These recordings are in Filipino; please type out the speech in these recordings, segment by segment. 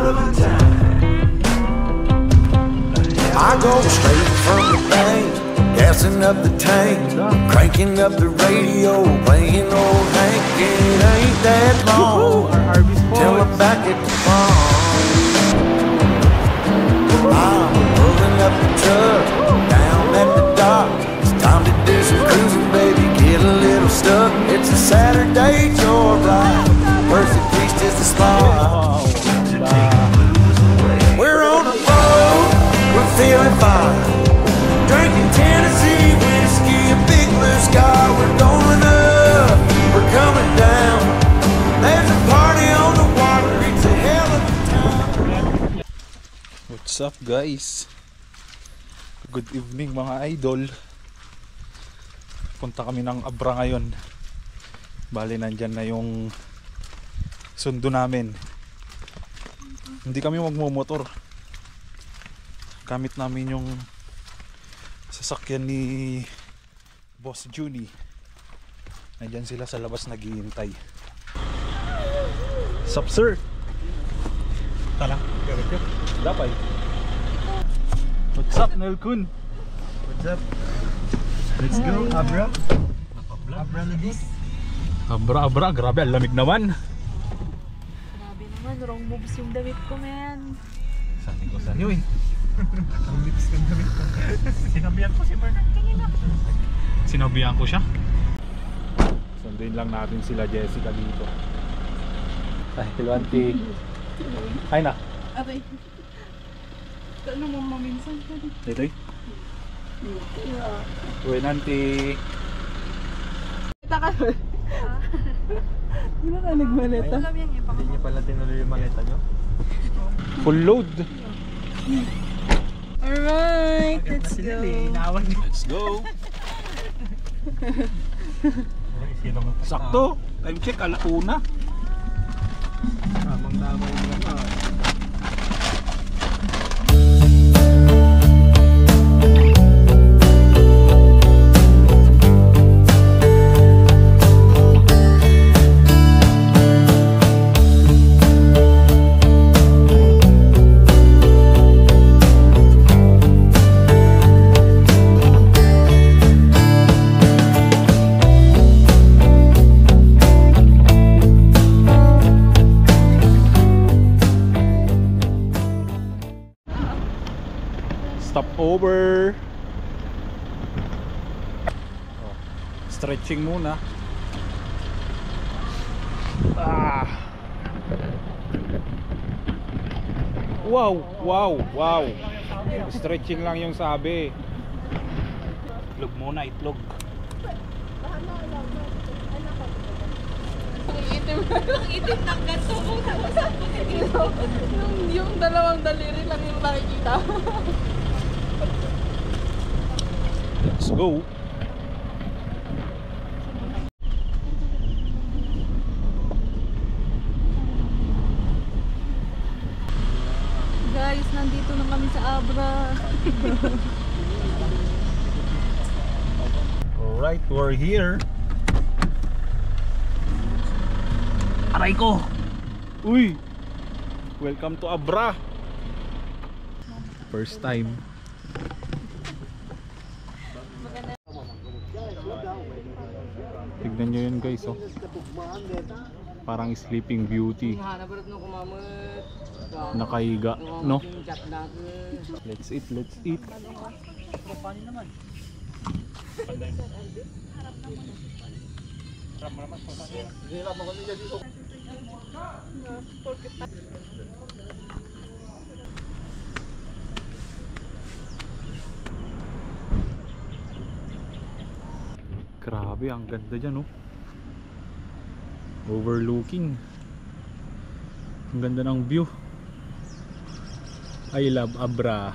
of a time. I go straight from the bank, gassing up the tank, cranking up the radio, playing old Hank. It ain't that long till I'm back at the farm. I'm pulling up the truck down at the dock. It's time to do some cruising, baby, get a little stuck. It's a Saturday joyride, Percy Priest is the spot. We're on the road, we're feeling fine, drinking Tennessee whiskey, a big blue sky. We're going up, we're coming down. There's a party on the water, it's a hell of a time. What's up guys? Good evening mga idol. Punta kami ng Abra ngayon. Bali nandyan na yung sundo namin. Hindi kami magmumotor. Gamit namin yung sasakyan ni Boss Junie. Nandyan sila sa labas naghihintay. Sup sir? Tala, dapat. What's up Nelkun? What's up? Let's go, Abra. Abra na this. Abra, grabe, ang lamig naman. Grabe naman, wrong moves yung damit ko, man. Sabi ko sa'yo eh. Ang lips ng damit ko. Sinabihan ko si Bernard kanina. Sinabihan ko siya. Sundin lang natin sila Jessica dito. Ay, Tilwanti. Ay na. Aray. Ano mo maminsan ka dito? Dito eh. Uy, nanti. Kita ka ba? Di ba ka nagmaleta? Hindi niyo pala tinuloy yung maleta nyo? Full load. Alright, let's go. Let's go. Sakto. Time check, alauna. Tamang-tama yung naman. Stop over. Stretching muna. Wow. Stretching lang yung sabi. Itlog muna, itlog. Ang itim ng ganito mo. Yung dalawang daliri lang yung makikita. Let's go. Guys, nandito na kami sa Abra. Alright, we're here. Aray ko. Uy. Welcome to Abra. First time. Tignan nyo yun guys, oh. Parang Sleeping Beauty. Nakahiga, no? Let's eat. Grabe, ang ganda dyan, oh. Overlooking. Ang ganda ng view. I love Abra.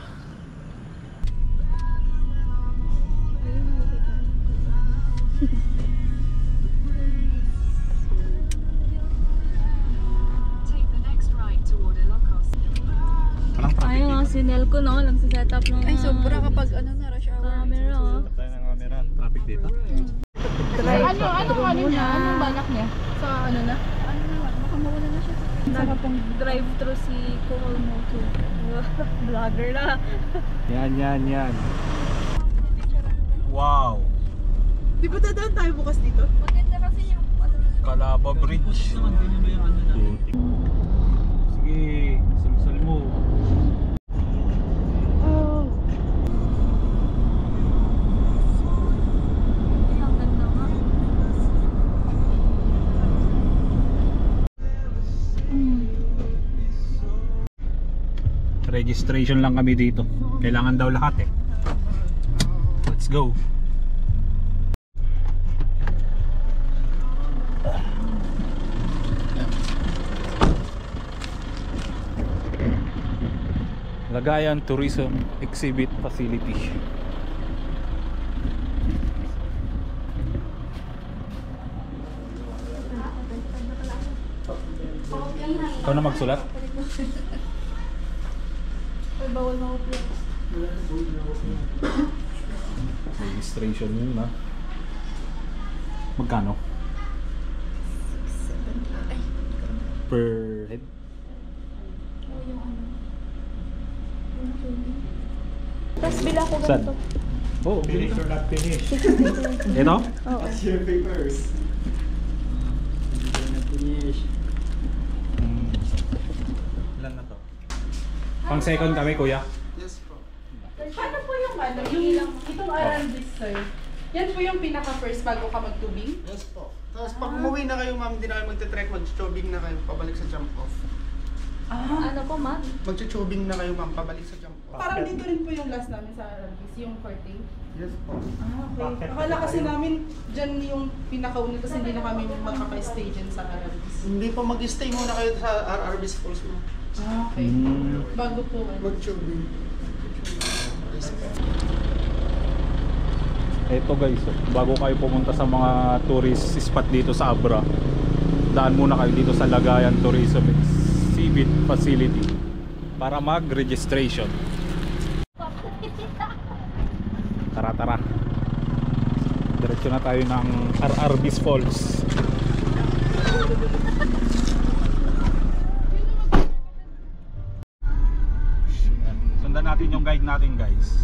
Ayun nga, sinel ko no, lang sa setup ng Ay, sobra kapag ano na rush hour. camera. Oh. Tayo ng camera. Traffic dito. Anong balak niya? Sa ano na? Ano na, baka mawala na siya. Nag drive-thru si Kohol Moto. Vlogger na. Yan. Wow! Di ba dadaan tayo bukas dito? Maganda kasi yung Calaba Bridge. Sige, sulsol mo. ang ganda nga. Registration lang kami dito. Kailangan daw lahat eh. Let's go. Lagayan Tourism Exhibit Facility. Ikaw na magsulat? Bawal na ako. Registration muna. Magkano? Per head? Tapos bila ko Saan? ganito. Oh, Finish or not finish? ito? What's your papers? Finish. Ilan na to? Pang second kami, kuya. Paano po yung itong RRBs, sir? Yan po yung pinaka-first bago ka mag-tubing? Yes po. Tapos pag umuwi na kayo ma'am, hindi na kayo magte-trek, mag-tubing na kayo, pabalik sa jump off. Ah, Ano po, ma'am? Mag-tubing na kayo ma'am, pabalik sa jump off. parang dito rin po yung last namin sa RRBs, yung 14. Yes po. Ah, okay. Akala kasi namin dyan yung pinakauna kasi hindi na kami makaka-stay dyan sa RRBs. Hindi po mag-stay muna kayo sa RRB's Falls ma'am. Ah, okay. Bago po. Mag-tubing. Yes po. Ito guys, bago kayo pumunta sa mga tourist spot dito sa Abra, daan muna kayo dito sa Lagayan Tourism Exhibit Facility para mag-registration. Tara. Diretso na tayo ng RRB's Falls. Sundan natin yung guide natin guys.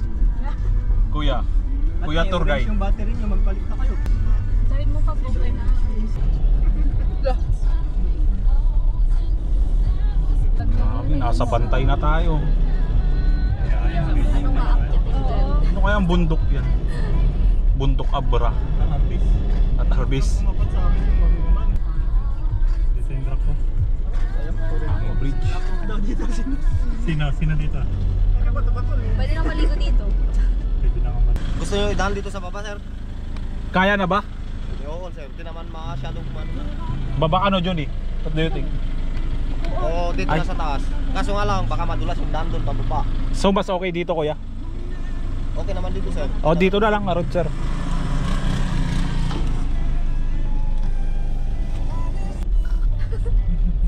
Kuya tour guide. Yung battery nyo, magpalit na kayo. Sabi mo pa po na. Nasa bantay na tayo. Ano maakyat dyan? Ano kaya ang bundok yan? Bundok Abra at Arbis. Kumapat sa amin yung maguguman. Design drop ko. Bridge. Daw dito Sino dito? Pwede na maligo dito. Pwede na kaman. Gusto nyo idaan dito sa baba sir? Kaya na ba? Oo sir, hindi naman masyadong kumano na. Baba ano Johnny? What do you think? Oo, dito Ay. na sa taas. Kaso nga lang, baka madulas yung daan doon pababa. So mas okay dito kuya? Okay naman dito sir. O dito na lang Arod sir.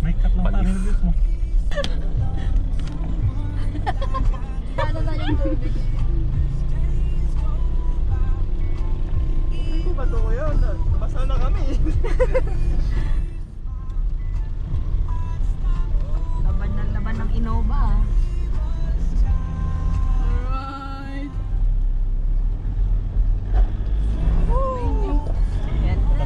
May cut lang tayo dito mo. Paano na yung tubig? Hindi ko ba ito ko yun? Basa na kami. Laban ng Innova. Alright. Ganda.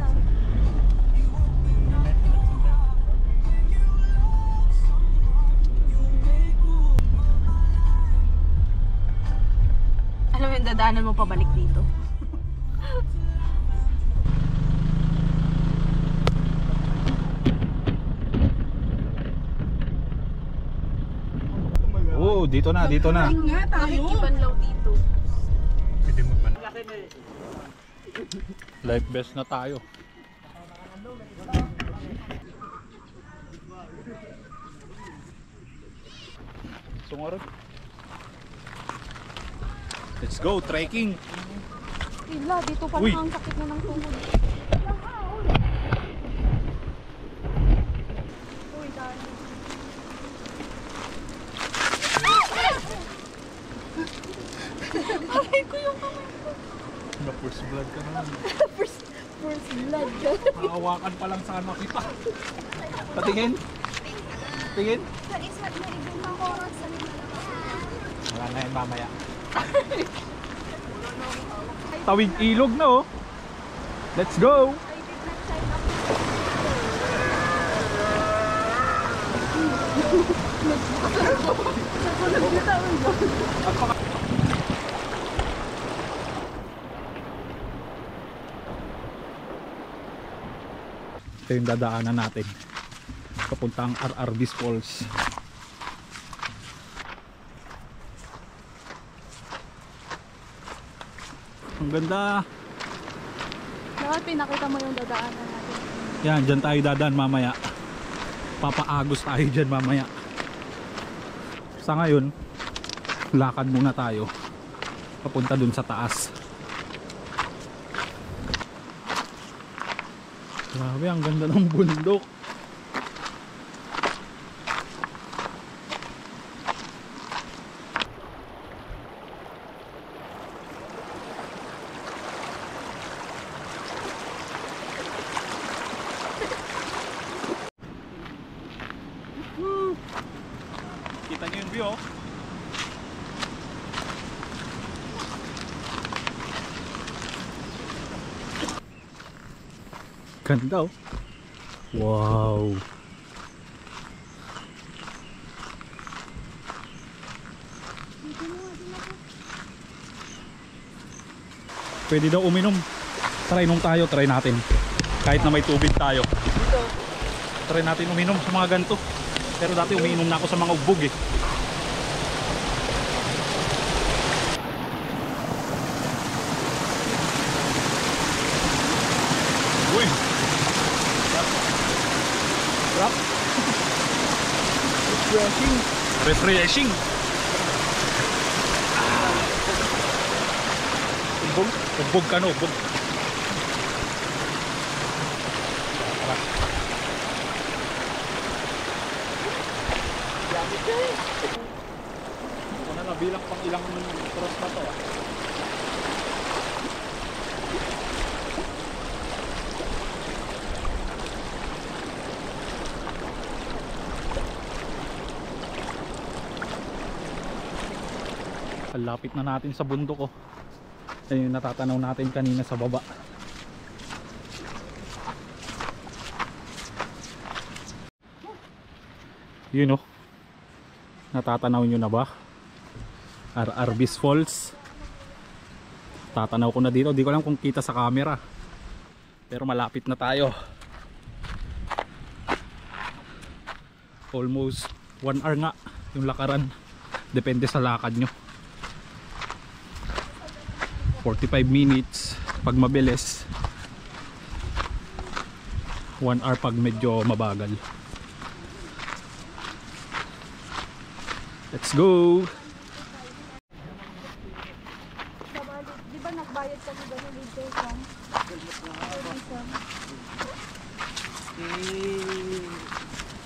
Alam mo yung dadaanan mo pabalik dito? Oo, dito na. Ay nga tayo. Nakikibanlaw dito. Pwede mo pa. Life vest na tayo. Sumarot. Let's go, trekking. Ila, dito pala Uy. ang sakit na ng tuhod. Uy, dami. Aray ko yung kamay ko. Na-first blood ka na. First blood ka. Naawakan pa lang sana kita. Patingin. Tingin. Sa isa, may ibang mga oras sa nila. Wala na yun mamaya. Tawid ilog na oh. Let's go! I did not sign up. Ito yung dadaanan natin papuntang RRB's Falls. Ang ganda. Dapat pinakita mo yung dadaanan natin. Yan, dyan tayo dadaan mamaya. Papaagos tayo dyan mamaya. Sa ngayon, lakad muna tayo papunta dun sa taas. Grabe, ang ganda ng bundok. Kita niyo yung view oh. Ganda oh. Wow. Pwede daw uminom. Try nung tayo, try natin. Kahit na may tubig tayo. Try natin uminom sa mga ganito. Pero dati umiinom na ako sa mga ugbog eh. Uy! Sarap! Refreshing! Refreshing! Ugbog? Ugbog ka no? Ugbog! Ako na nabilang pang ilang cross na to ah. Lapit na natin sa bundok oh. Yan yung natatanaw natin kanina sa baba. Yun oh. Natatanaw nyo na ba? RRB's Falls. Tatanaw ko na dito. Di ko alam kung kita sa camera. Pero malapit na tayo. Almost 1 hour nga yung lakaran. Depende sa lakad nyo. 45 minutes pag mabilis. 1 hour pag medyo mabagal. Let's go! Di ba nagbayad ka sa ganun dito isang?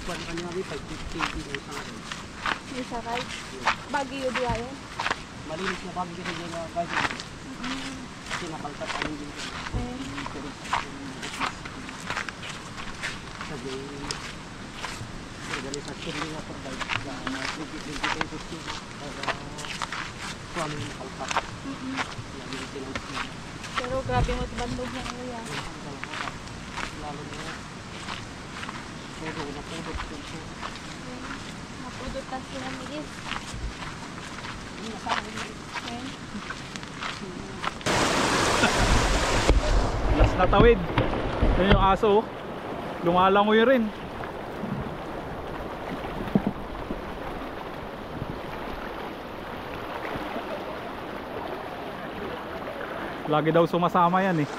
Kuwan ka niya, 550 yung isang. Isa kay? Baguio di ayon? Malinis na pag dito na guys. Sinakaltat ang dito. Sabi, organisasyon nila provide sa 20-20-50 para kuwan yung kalpat. Pero grabe mo bandog ng uya. Lalo na puro na pudot ko. Napudot na sila nigis. Last na tawid. Yan yung aso oh. Lumalangoy rin. Lagi daw sumasama yan eh.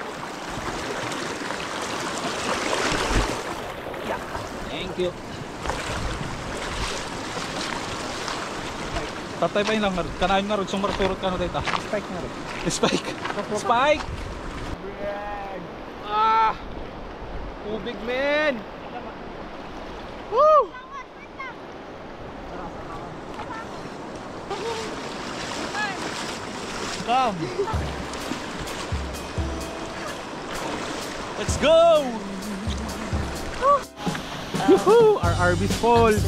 Yeah. Thank you. Tatay pa yun lang. Kanayon nga rin. Sumarturot ka na dito. Spike nga rin. Spike. Spike! Ah! Tubig men! Woo! Come! Let's go! Yuhu! RRB's Falls.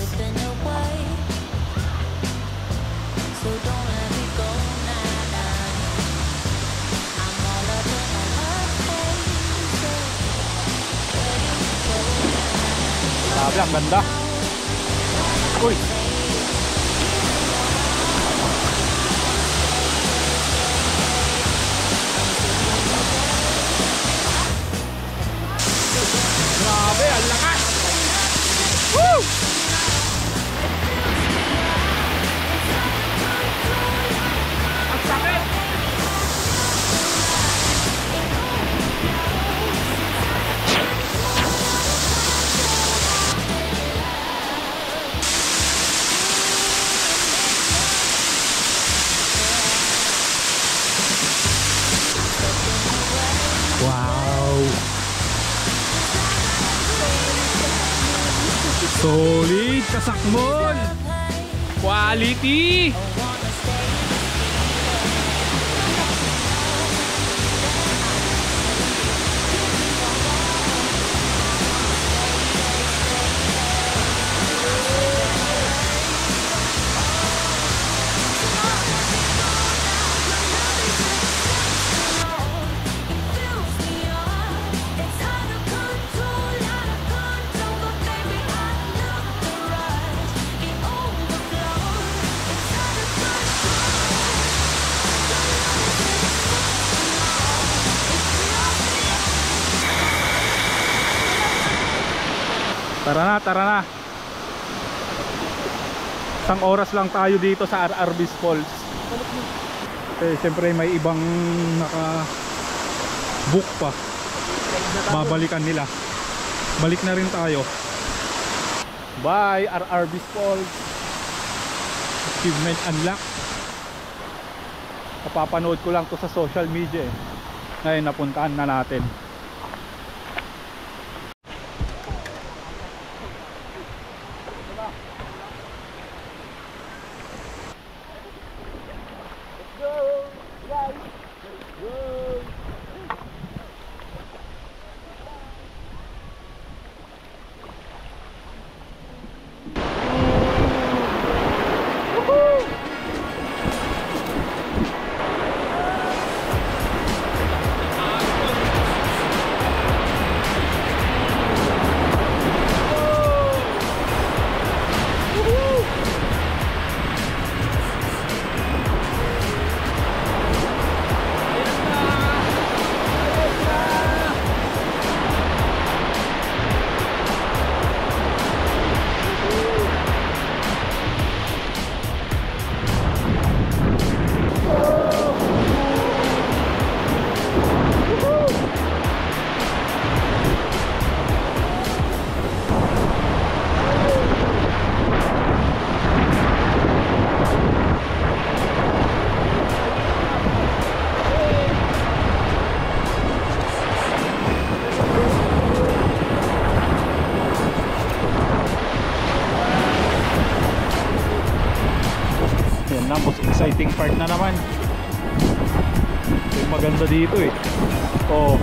Grabe, ang ganda. Uy! Grabe, ang lakas! Woo! Ang sakit! Wow! Solid, kasakmol! Quality! Tara na, tara na. Isang oras lang tayo dito sa RRB's Falls. Eh, siyempre may ibang naka-book pa. Babalikan nila. Balik na rin tayo. Bye, RRB's Falls. Achievement unlocked. Napapanood ko lang to sa social media eh. Ngayon napuntahan na natin. Na, most exciting part na naman. Yung maganda dito eh. Oh.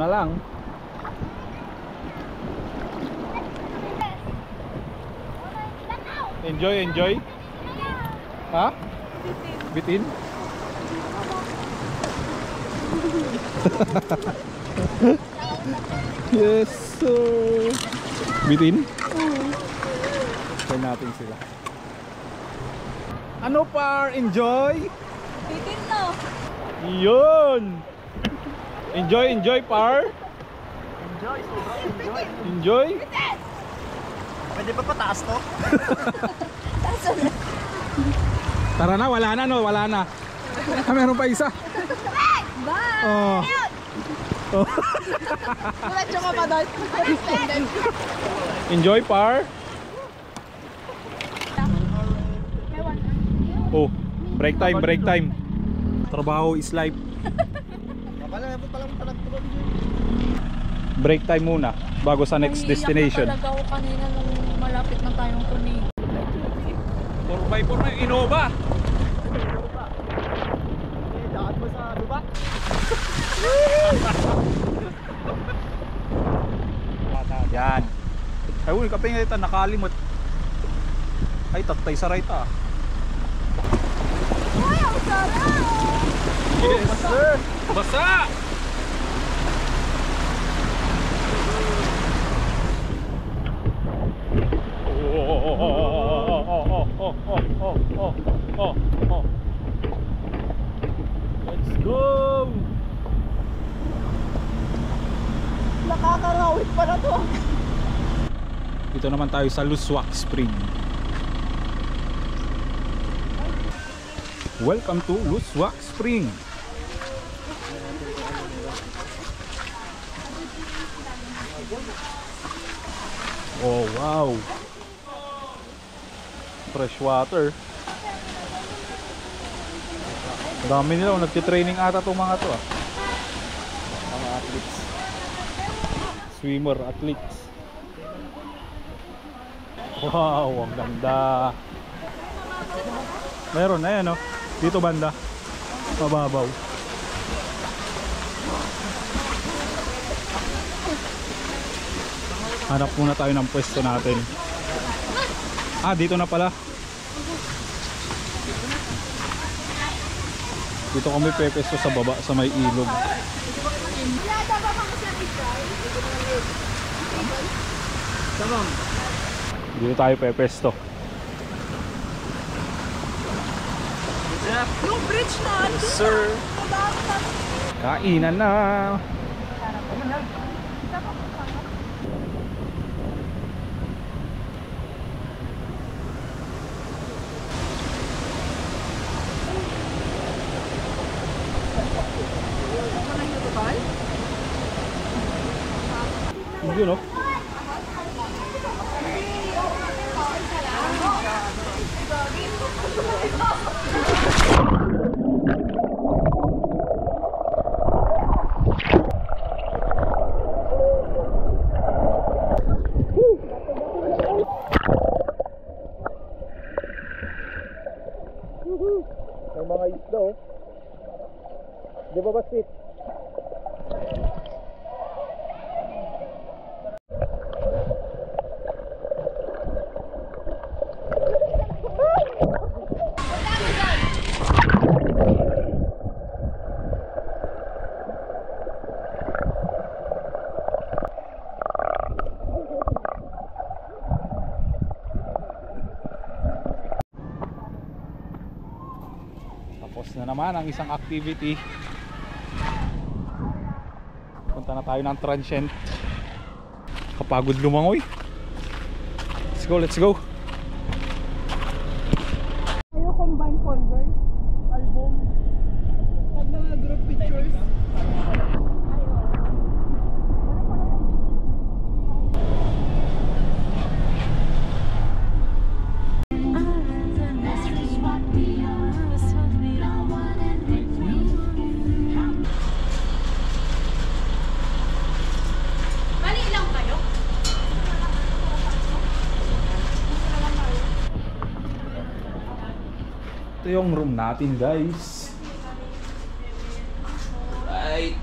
na lang. Enjoy. Ha? Bitin? Yes sir. Bitin? Try natin sila. Ano par? Enjoy? Bitin no. Yun! Enjoy par? Enjoy, sobrang enjoy. Enjoy? Pwede ba pataas to? Tara na, wala na no, wala na. Ah, meron pa isa. Bye! Oh. Oh. Diretso ka pa doon. Extended. Enjoy par? Oh, break time. Trabaho is life. Kapalabot pa lang talagtulog. Break time muna bago sa next destination. Naiiyak na talaga ako kanina nung malapit na tayong kunig. 4x4 na yung Innova. Daan mo sa lupa. Yan. Ay, uy, kaping ito nakalimot. Ay, tatay sa right ah. Ay, ang sarap! Yes, sir. Basa! Let's go! Nakakarawit pala to. Dito naman tayo sa Luswak Spring. Welcome to Luswak Spring. Oh wow, fresh water. Dami nila, nagtitraining ata itong mga to ah. Mga athletes, swimmer athletes. Wow, ang ganda. Meron na yan, no? Dito banda, mababaw. Hanap muna tayo ng pwesto natin. Ah, dito na pala. Dito kami pepesto sa baba, sa may ilog. Dito tayo pepesto. Yung bridge na. Yes, sir. Kainan na. Yun, no? May mga isda, oh. Di ba ba sweet? Tapos na naman ang isang activity. Punta na tayo ng transient. Kapagod lumangoy. Let's go. Ayo combine folder. Album. Pag mga group pictures. Ito yung room natin, guys. Right.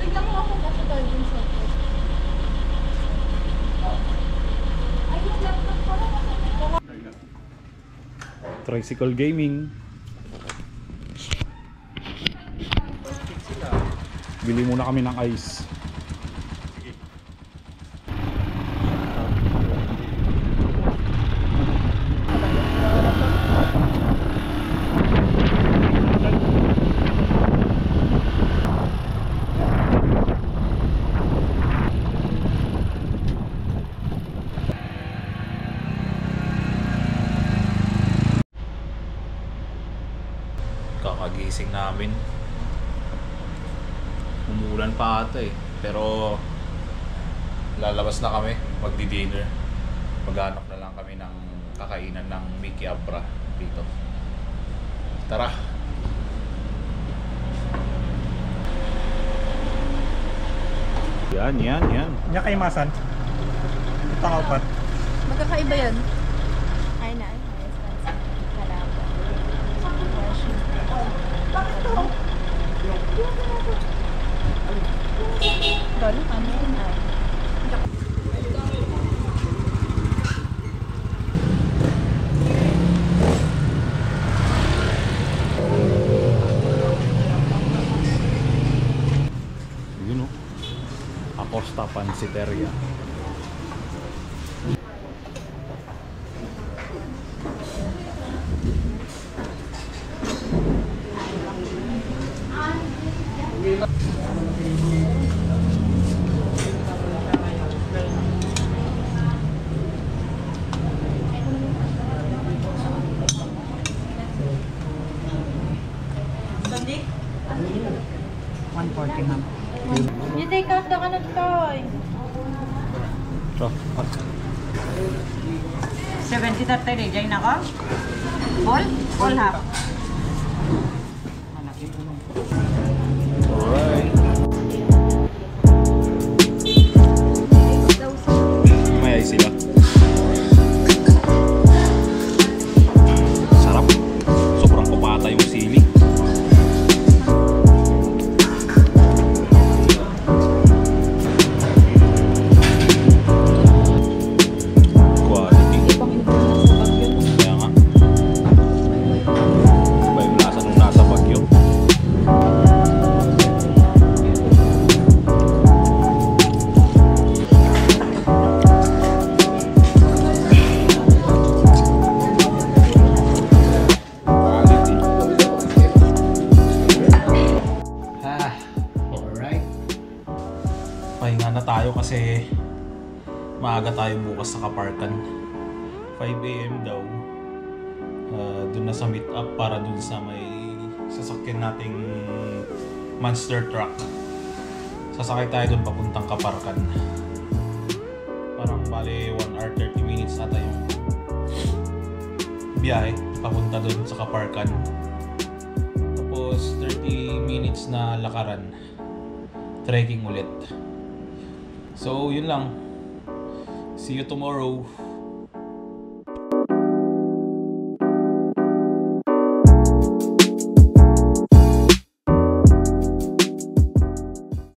Tignan mo ako kasi tayo dun sa ay, yung laptop ko na kasi Tricycle gaming. Bili muna kami ng ice. Kakagising namin. Umuulan pa ata eh. Pero lalabas na kami, magdi-dinner. Maghanap na lang kami ng kakainan ng Mickey Abra dito. Tara! Yan. Nya kay Masan. Pangapat. Magkakaiba yan. Ay na, ay. Halaba. Doon, ano yun? Yun o. Acosta Pansiteria. You take out the kanan toy. So, 70 tatay rin, dyan ako? All half. alright. May ice sila. Sarap. Sobrang kupata yung sili. Quality. Kaya nga. Iba yung lasa nung nasa Baguio. Alright. Pahinga na tayo kasi maaga tayo bukas sa Kaparkan. 5 AM daw. Doon na sa meet up para doon sa may sasakyan nating monster truck. Sasakay tayo doon papuntang Kaparkan. Parang bale 1 hour 30 minutes ata yung biyahe papunta doon sa Kaparkan. Tapos 30 minutes na lakaran. Trekking ulit. So, yun lang. See you tomorrow.